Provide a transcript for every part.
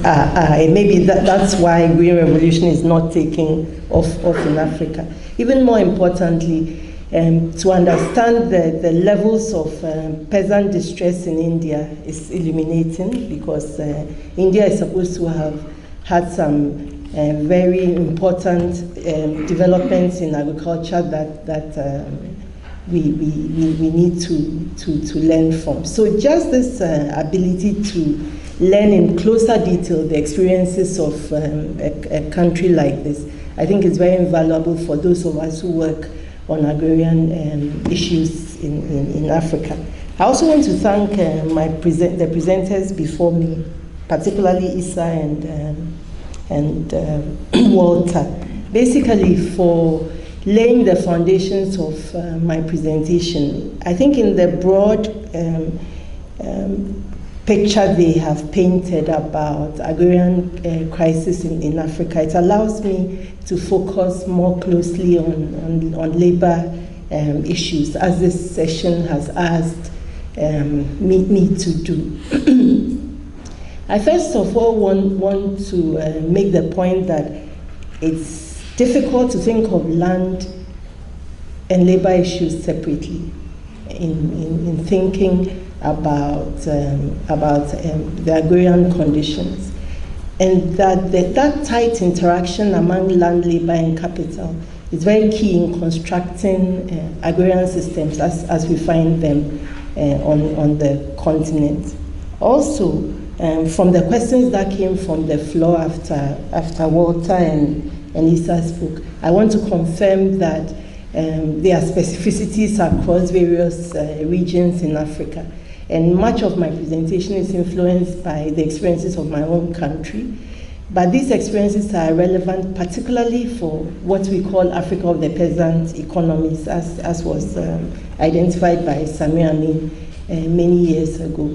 And maybe that's why Green Revolution is not taking off in Africa. Even more importantly, to understand the levels of peasant distress in India is illuminating, because India is supposed to have had some very important developments in agriculture that we need to learn from. So just this ability to learn in closer detail the experiences of a country like this, I think is very invaluable for those of us who work on agrarian issues in Africa. I also want to thank the presenters before me, particularly Issa and Walter, basically for laying the foundations of my presentation. I think in the broad picture they have painted about agrarian crisis in Africa, it allows me to focus more closely on labor issues, as this session has asked me to do. I first of all want to make the point that it's difficult to think of land and labor issues separately in thinking about the agrarian conditions, and that tight interaction among land, labor, and capital is very key in constructing agrarian systems as we find them on the continent. Also, from the questions that came from the floor after Walter and Issa spoke, I want to confirm that there are specificities across various regions in Africa. And much of my presentation is influenced by the experiences of my own country. But these experiences are relevant particularly for what we call Africa of the peasant economies, as was identified by Samir Amin many years ago.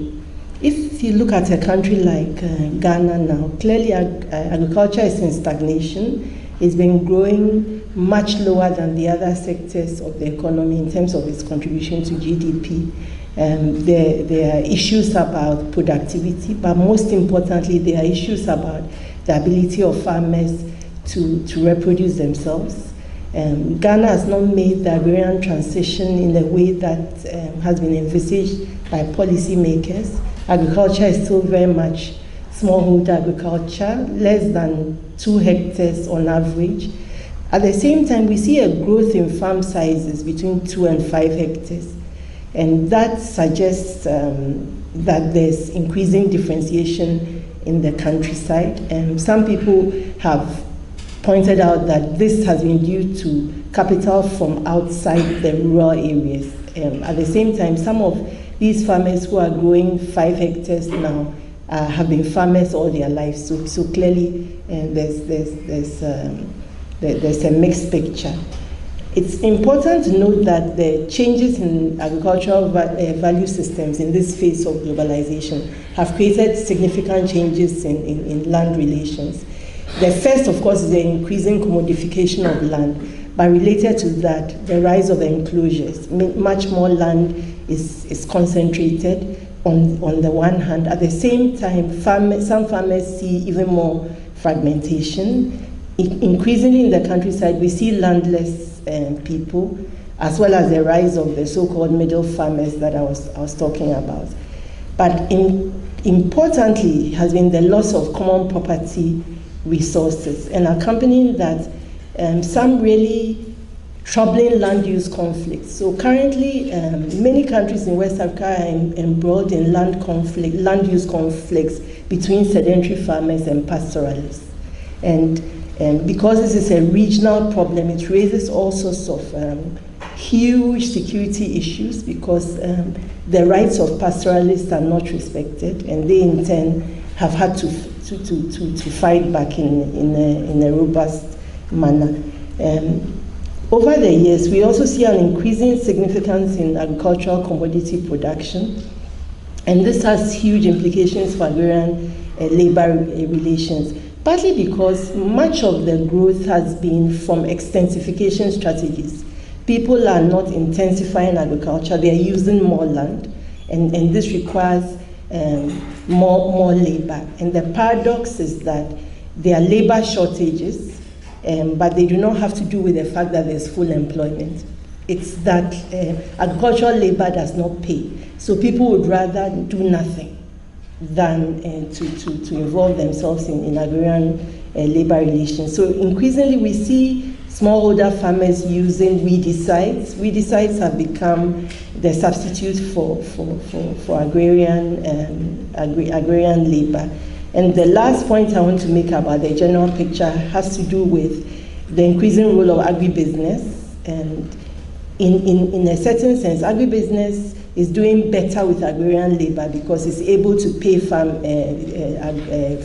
If you look at a country like Ghana now, clearly agriculture is in stagnation. It's been growing much lower than the other sectors of the economy in terms of its contribution to GDP. There are issues about productivity, but most importantly, there are issues about the ability of farmers to reproduce themselves. Ghana has not made the agrarian transition in a way that has been envisaged by policymakers. Agriculture is still very much smallholder agriculture, less than 2 hectares on average. At the same time, we see a growth in farm sizes between 2 and 5 hectares. And that suggests that there's increasing differentiation in the countryside. Some people have pointed out that this has been due to capital from outside the rural areas. At the same time, some of these farmers who are growing 5 hectares now have been farmers all their lives. So clearly, there's a mixed picture. It's important to note that the changes in agricultural value systems in this phase of globalization have created significant changes in land relations. The first, of course, is the increasing commodification of land, but related to that, the rise of enclosures. Much more land is concentrated on the one hand. At the same time, some farmers see even more fragmentation. Increasingly in the countryside, we see landless people, as well as the rise of the so-called middle farmers that I was talking about. But importantly has been the loss of common property resources, and accompanying that, some really troubling land use conflicts. So currently, many countries in West Africa are embroiled in land use conflicts between sedentary farmers and pastoralists. And because this is a regional problem, it raises all sorts of huge security issues, because the rights of pastoralists are not respected, and they in turn have had to fight back in a robust manner. Over the years, we also see an increasing significance in agricultural commodity production, and this has huge implications for agrarian labor relations. Partly because much of the growth has been from extensification strategies. People are not intensifying agriculture, they are using more land, and this requires more labor. And the paradox is that there are labor shortages, but they do not have to do with the fact that there's full employment. It's that agricultural labor does not pay. So people would rather do nothing than to involve themselves in agrarian labor relations. So increasingly we see smallholder farmers using weedicides. Weedicides have become the substitute for agrarian labor. And the last point I want to make about the general picture has to do with the increasing role of agribusiness. And in a certain sense, agribusiness is doing better with agrarian labor because it's able to pay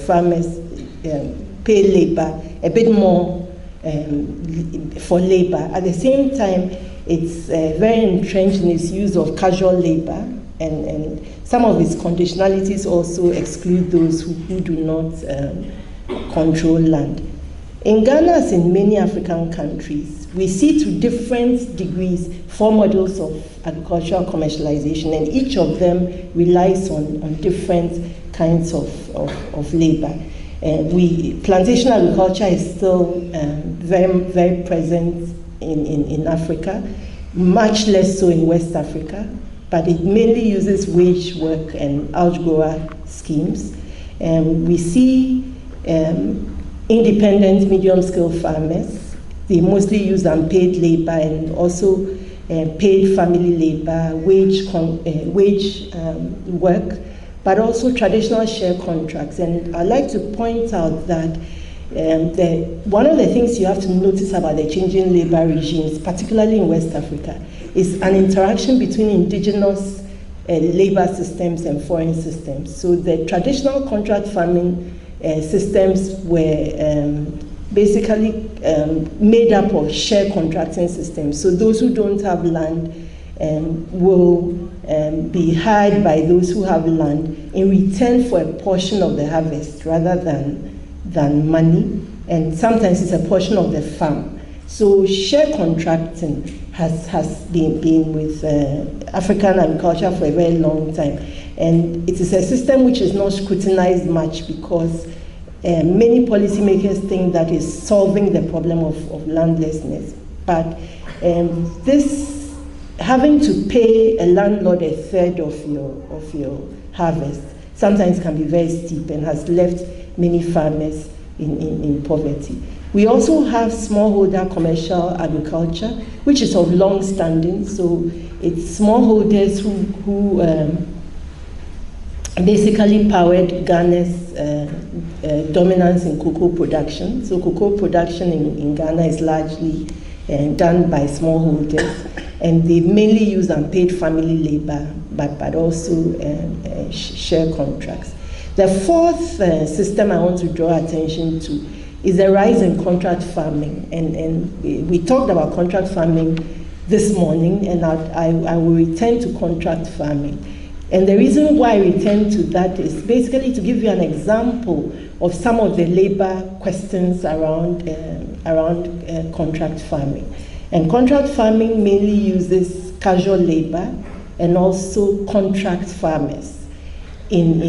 farmers, pay labor a bit more for labor. At the same time, it's very entrenched in its use of casual labor, and some of its conditionalities also exclude those who do not control land. In Ghana, as in many African countries, we see to different degrees 4 models of agricultural commercialization, and each of them relies on different kinds of labor. Plantation agriculture is still very, very present in Africa, much less so in West Africa, but it mainly uses wage work and outgrower schemes. We see independent medium-scale farmers. They mostly use unpaid labor and also paid family labor, wage work, but also traditional share contracts. And I'd like to point out that one of the things you have to notice about the changing labor regimes, particularly in West Africa, is an interaction between indigenous labor systems and foreign systems. So the traditional contract farming systems were basically made up of share contracting systems. So those who don't have land will be hired by those who have land in return for a portion of the harvest rather than money, and sometimes it's a portion of the farm. So share contracting has been with African agriculture for a very long time, and it is a system which is not scrutinized much because many policymakers think that is solving the problem of landlessness. But this having to pay a landlord a third of your harvest sometimes can be very steep and has left many farmers in poverty. We also have smallholder commercial agriculture, which is of long standing. So it's smallholders who basically powered Ghana's dominance in cocoa production. So cocoa production in Ghana is largely done by smallholders, and they mainly use unpaid family labor, but also share contracts. The fourth system I want to draw attention to is the rise in contract farming, and we talked about contract farming this morning, and I will return to contract farming. And the reason why I return to that is basically to give you an example of some of the labor questions around contract farming. And contract farming mainly uses casual labor and also contract farmers in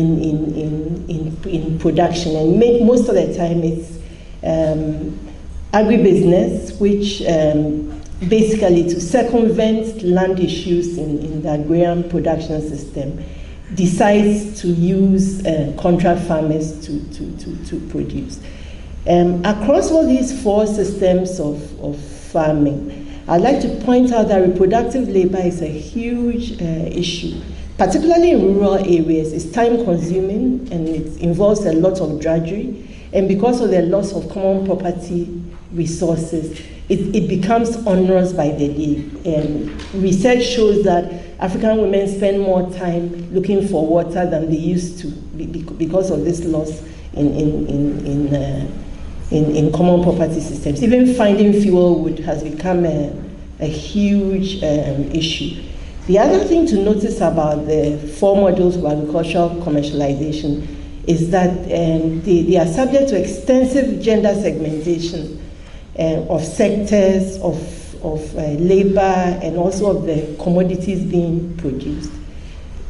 production. And most of the time it's agribusiness, which basically to circumvent land issues in the agrarian production system, decides to use contract farmers to produce. Across all these 4 systems of farming, I'd like to point out that reproductive labor is a huge issue, particularly in rural areas. It's time consuming and it involves a lot of drudgery, and because of the loss of common property resources, it becomes onerous by the day. Research shows that African women spend more time looking for water than they used to because of this loss in common property systems. Even finding fuel wood has become a huge issue. The other thing to notice about the 4 models of agricultural commercialization is that they are subject to extensive gender segmentation of sectors, of labor, and also of the commodities being produced.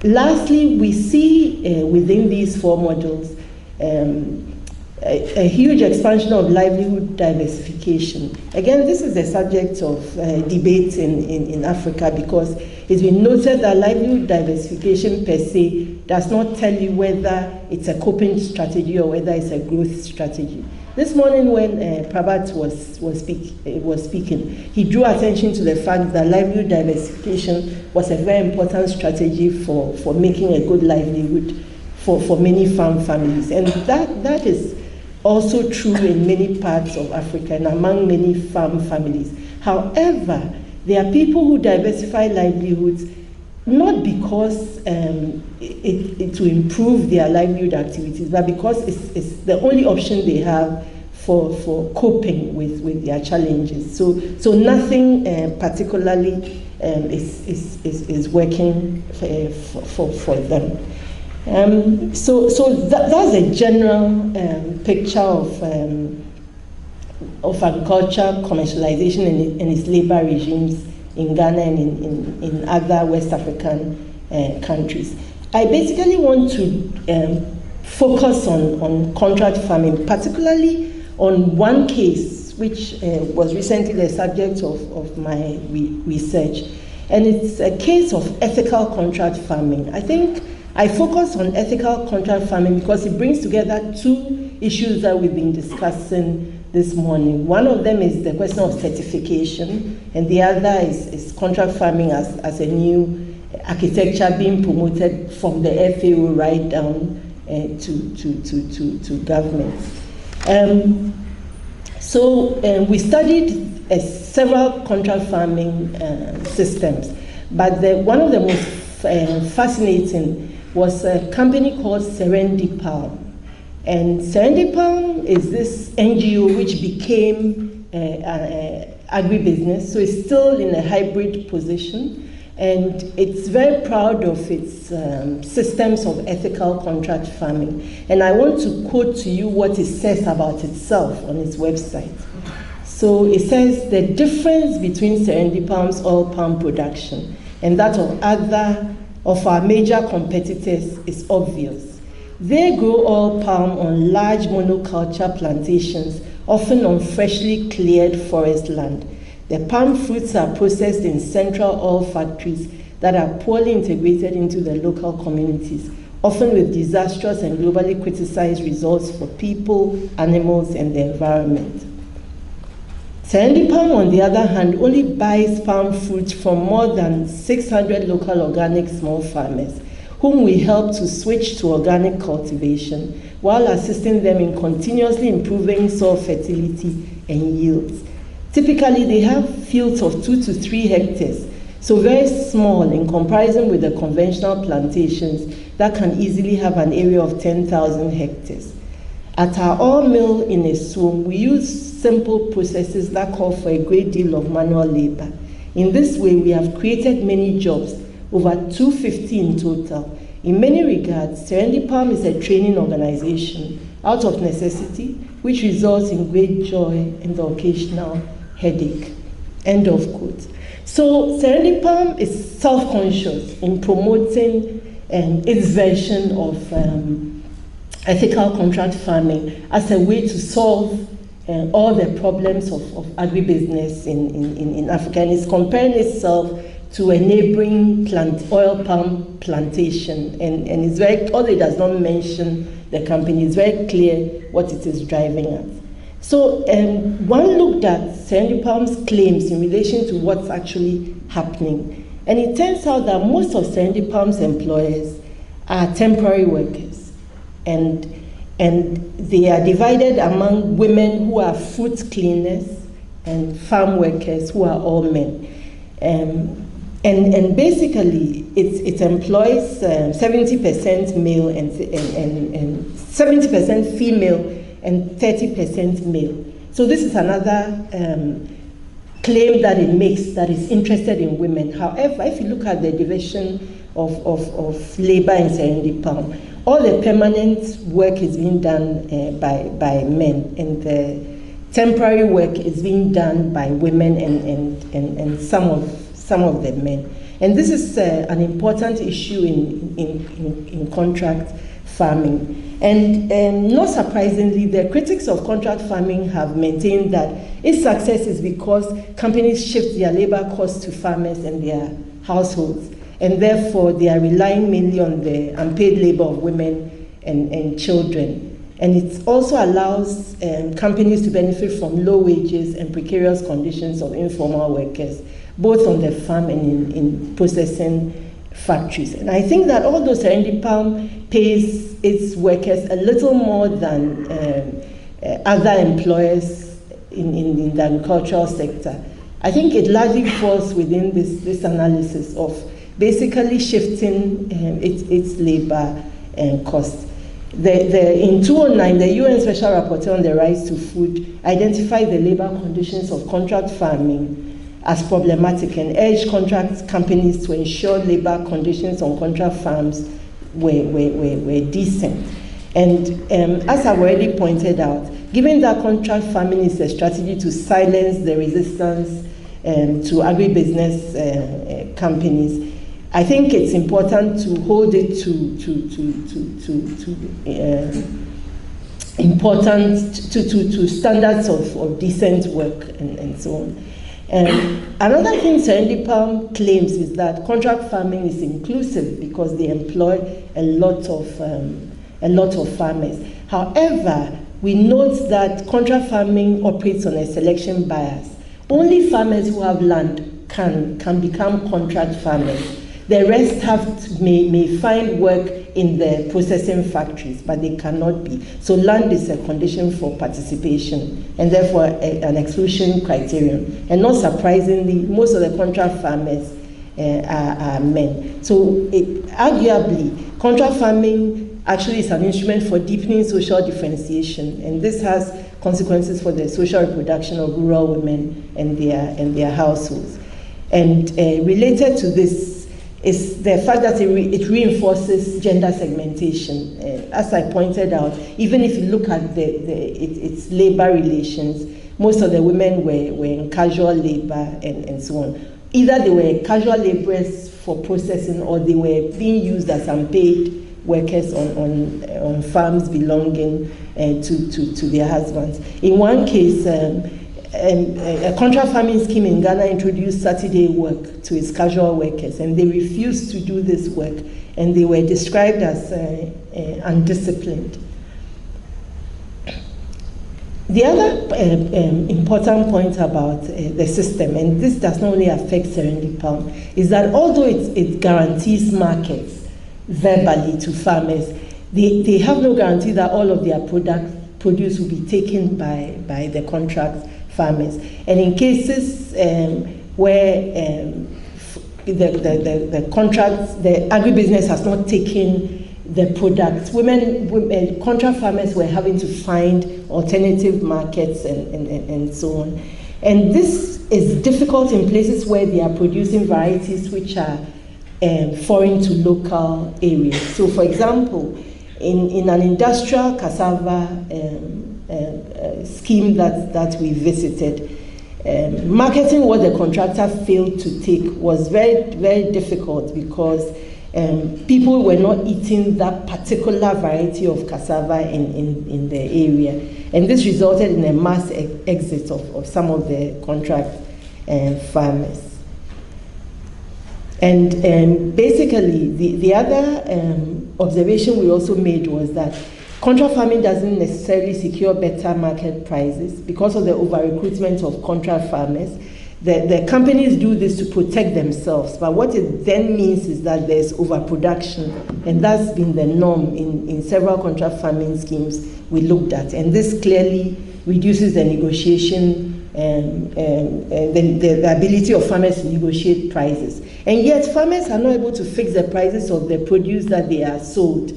Lastly, we see within these four models a huge expansion of livelihood diversification. Again, this is a subject of debate in Africa, because it's been noted that livelihood diversification per se does not tell you whether it's a coping strategy or whether it's a growth strategy. This morning when Prabhat was speaking, he drew attention to the fact that livelihood diversification was a very important strategy for making a good livelihood for many farm families. And that is also true in many parts of Africa and among many farm families. However, there are people who diversify livelihoods not because it will improve their livelihood activities, but because it's the only option they have for coping with their challenges. So nothing particularly is working for them. So that's a general picture of agriculture commercialization and its labor regimes in Ghana and in other West African countries. I basically want to focus on contract farming, particularly on one case which was recently the subject of my research, and it's a case of ethical contract farming. I think I focus on ethical contract farming because it brings together two issues that we've been discussing this morning. One of them is the question of certification, and the other is contract farming as a new architecture being promoted from the FAO right down to governments. We studied several contract farming systems, but one of the most fascinating was a company called Serendi Palm. And Serendi Palm is this NGO which became agribusiness, so it's still in a hybrid position, and it's very proud of its systems of ethical contract farming. And I want to quote to you what it says about itself on its website. So it says, the difference between Serendi Palm's oil palm production and that of our major competitors is obvious. They grow oil palm on large monoculture plantations, often on freshly cleared forest land. The palm fruits are processed in central oil factories that are poorly integrated into the local communities, often with disastrous and globally criticized results for people, animals, and the environment. Serendi Palm, on the other hand, only buys palm fruit from more than 600 local organic small farmers, whom we help to switch to organic cultivation while assisting them in continuously improving soil fertility and yields. Typically, they have fields of 2 to 3 hectares, so very small in comparison with the conventional plantations that can easily have an area of 10,000 hectares. At our oil mill in Esum, we use simple processes that call for a great deal of manual labor. In this way, we have created many jobs, over 250 in total. In many regards, Serendi Palm is a training organization out of necessity, which results in great joy and the occasional headache. End of quote. So Serendi Palm is self-conscious in promoting its version of ethical contract farming as a way to solve all the problems of agribusiness in Africa, and it's comparing itself to a neighboring oil palm plantation, and it's very, although it does not mention the company, it's very clear what it is driving at. So one looked at Serendi Palm's claims in relation to what's actually happening, and it turns out that most of Serendi Palm's employers are temporary workers, and they are divided among women who are fruit cleaners and farm workers who are all men. And basically, it employs 70% male and 70% female and 30% male. So this is another claim that it makes that is interested in women. However, if you look at the division of labor in Serendi Palm, all the permanent work is being done by men, and the temporary work is being done by women and some of the men. And this is an important issue in contract farming. And not surprisingly, the critics of contract farming have maintained that its success is because companies shift their labor costs to farmers and their households, and therefore they are relying mainly on the unpaid labor of women and children. And it also allows companies to benefit from low wages and precarious conditions of informal workers, both on the farm and in processing factories. And I think that although Serendi Palm pays its workers a little more than other employers in the agricultural sector, I think it largely falls within this analysis of basically shifting its labor costs. In 2009, the UN Special Rapporteur on the Rights to Food identified the labor conditions of contract farming as problematic and urged contract companies to ensure labor conditions on contract farms were decent. And as I've already pointed out, given that contract farming is a strategy to silence the resistance to agribusiness companies, I think it's important to hold it to standards of decent work and so on. Another thing Serendi Palm claims is that contract farming is inclusive because they employ a lot of farmers. However, we note that contract farming operates on a selection bias. Only farmers who have land can become contract farmers. The rest may find work in the processing factories, but they cannot be. So land is a condition for participation, and therefore an exclusion criterion. And not surprisingly, most of the contract farmers are men. So arguably, contract farming actually is an instrument for deepening social differentiation, and this has consequences for the social reproduction of rural women and their households. And related to this is the fact that it reinforces gender segmentation. As I pointed out, even if you look at its labor relations, most of the women were in casual labor and so on. Either they were casual laborers for processing, or they were being used as unpaid workers on farms belonging to their husbands. In one case, a contract farming scheme in Ghana introduced Saturday work to its casual workers, and they refused to do this work, and they were described as undisciplined. The other important point about the system, and this does not only affect Serendi Palm, is that although it guarantees markets verbally to farmers, they have no guarantee that all of their produce will be taken by the contract farmers. And in cases where the contracts, the agribusiness has not taken the products, contract farmers were having to find alternative markets and so on. And this is difficult in places where they are producing varieties which are foreign to local areas. So for example, in an industrial cassava scheme that we visited, marketing what the contractor failed to take was very, very difficult because people were not eating that particular variety of cassava in the area. And this resulted in a mass exit of some of the contract farmers. And basically, the other observation we also made was that contract farming doesn't necessarily secure better market prices because of the over-recruitment of contract farmers. The companies do this to protect themselves, but what it then means is that there's overproduction, and that's been the norm in several contract farming schemes we looked at. And this clearly reduces the negotiation the ability of farmers to negotiate prices. And yet farmers are not able to fix the prices of the produce that they are sold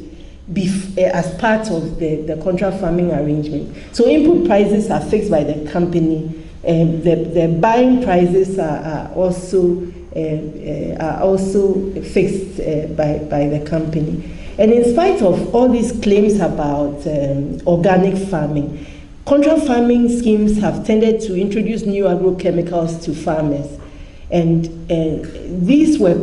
as part of the contract farming arrangement. So input prices are fixed by the company. The buying prices are also fixed by the company. And in spite of all these claims about organic farming, contract farming schemes have tended to introduce new agrochemicals to farmers. And these are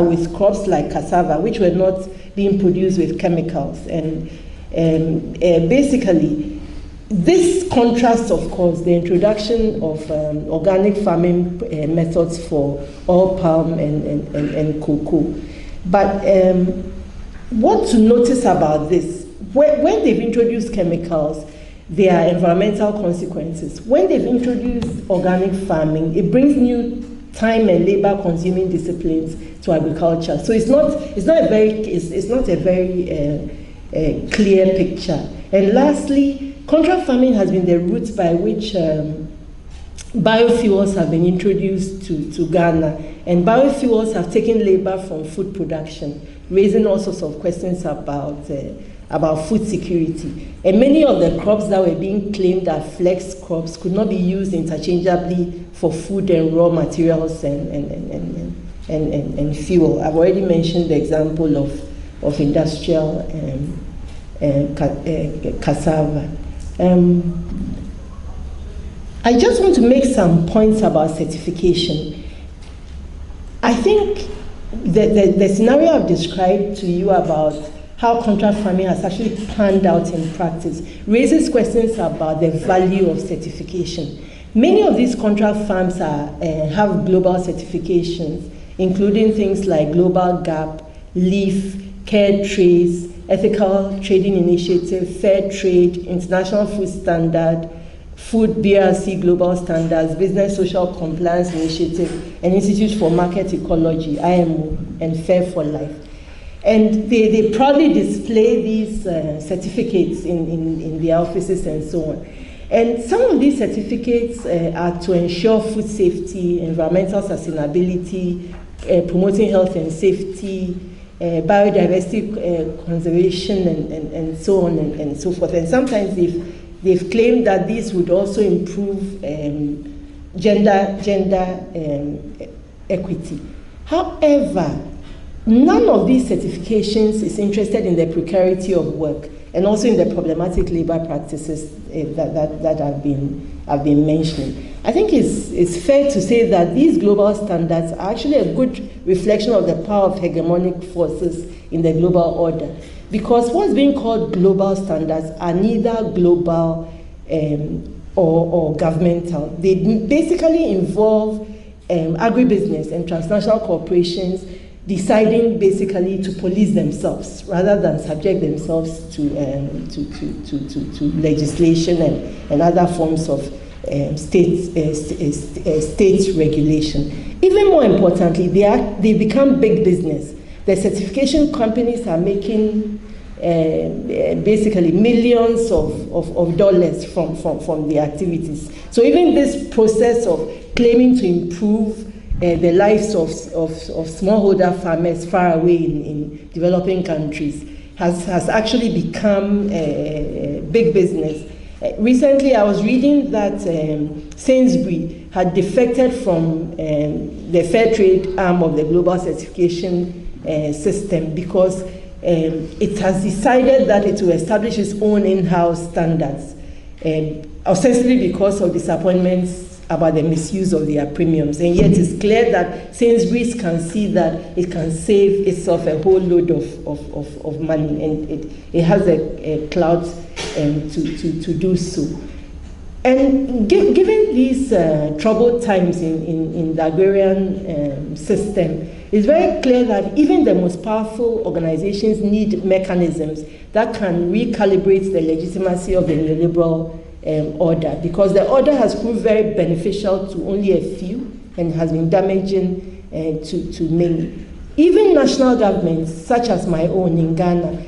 with crops like cassava, which were not being produced with chemicals. And basically, this contrasts, of course, the introduction of organic farming methods for oil palm and cocoa. But what to notice about this, when they've introduced chemicals, there are environmental consequences. When they've introduced organic farming, it brings new time and labor consuming disciplines to agriculture. So it's not a very clear picture. And lastly, contract farming has been the route by which biofuels have been introduced to Ghana, and biofuels have taken labor from food production, raising all sorts of questions about food security. And many of the crops that were being claimed as flex crops could not be used interchangeably for food and raw materials and fuel. I've already mentioned the example of industrial cassava. I just want to make some points about certification. I think the scenario I've described to you about how contract farming has actually panned out in practice raises questions about the value of certification. Many of these contract farms have global certifications, including things like Global GAP, LEAF, Care Trace, Ethical Trading Initiative, Fair Trade, International Food Standard, Food BRC Global Standards, Business Social Compliance Initiative, and Institute for Market Ecology, IMO, and Fair for Life. And they proudly display these certificates in their offices and so on. And some of these certificates are to ensure food safety, environmental sustainability, promoting health and safety, biodiversity conservation, and so on and so forth. And sometimes they've claimed that these would also improve gender equity. However, none of these certifications is interested in the precarity of work and also in the problematic labor practices that I've been mentioning. I think it's fair to say that these global standards are actually a good reflection of the power of hegemonic forces in the global order, because what's being called global standards are neither global or governmental. They basically involve agribusiness and transnational corporations deciding basically to police themselves rather than subject themselves to legislation and other forms of state regulation. Even more importantly, they become big business. The certification companies are making basically millions of dollars from the activities. So even this process of claiming to improve the lives of smallholder farmers far away in developing countries has actually become a big business. Recently, I was reading that Sainsbury had defected from the fair trade arm of the global certification system because it has decided that it will establish its own in-house standards, ostensibly because of disappointments about the misuse of their premiums. And yet it's clear that Sainsbury's can see that it can save itself a whole load of money, and it has a clout to do so. And given these troubled times in the agrarian system, it's very clear that even the most powerful organizations need mechanisms that can recalibrate the legitimacy of the neoliberal order, because the order has proved very beneficial to only a few and has been damaging to many. Even national governments, such as my own in Ghana,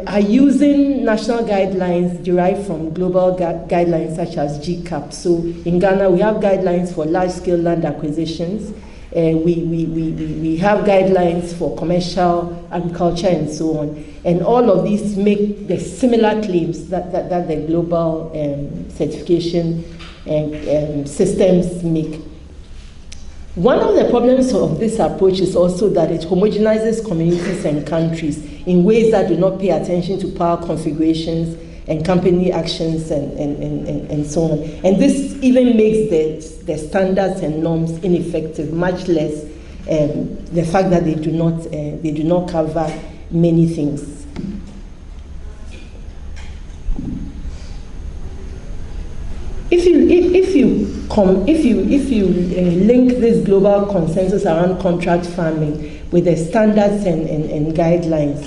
are using national guidelines derived from global guidelines such as GCAP. So in Ghana, we have guidelines for large-scale land acquisitions. We have guidelines for commercial agriculture and so on. And all of these make the similar claims that the global certification systems make. One of the problems of this approach is also that it homogenizes communities and countries in ways that do not pay attention to power configurations and company actions and so on. And this even makes the standards and norms ineffective, much less the fact that they do not cover many things. If you link this global consensus around contract farming with the standards and guidelines,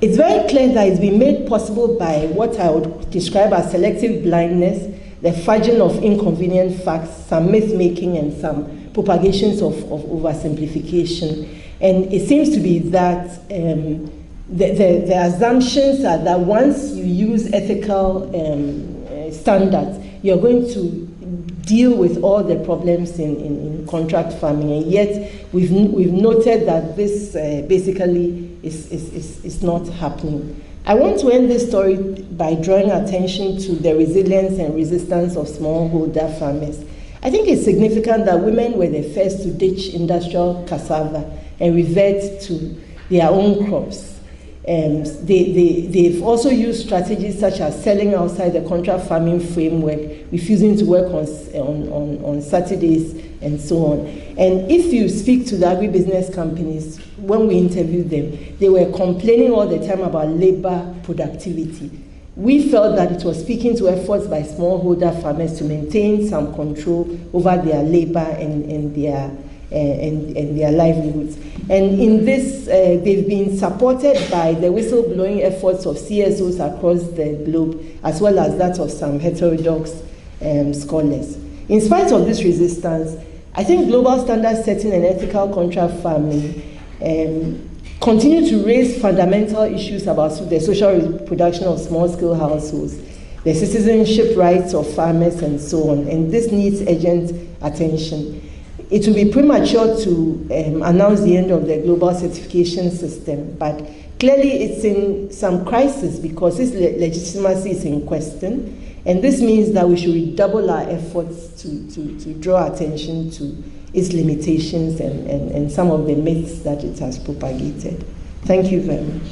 it's very clear that it's been made possible by what I would describe as selective blindness, the fudging of inconvenient facts, some myth-making, and some propagations of oversimplification. And it seems to be that the assumptions are that once you use ethical standards, you're going to deal with all the problems in contract farming, and yet we've noted that this basically is not happening. I want to end this story by drawing attention to the resilience and resistance of smallholder farmers. I think it's significant that women were the first to ditch industrial cassava and revert to their own crops. They've also used strategies such as selling outside the contract farming framework, refusing to work on Saturdays, and so on. And if you speak to the agribusiness companies, when we interviewed them, they were complaining all the time about labor productivity. We felt that it was speaking to efforts by smallholder farmers to maintain some control over their labor and their livelihoods. And in this, they've been supported by the whistleblowing efforts of CSOs across the globe, as well as that of some heterodox scholars. In spite of this resistance, I think global standard setting and ethical contract farming continue to raise fundamental issues about the social reproduction of small-scale households, the citizenship rights of farmers, and so on. And this needs urgent attention. It will be premature to announce the end of the global certification system, but clearly it's in some crisis because its legitimacy is in question, and this means that we should redouble our efforts to draw attention to its limitations and some of the myths that it has propagated. Thank you very much.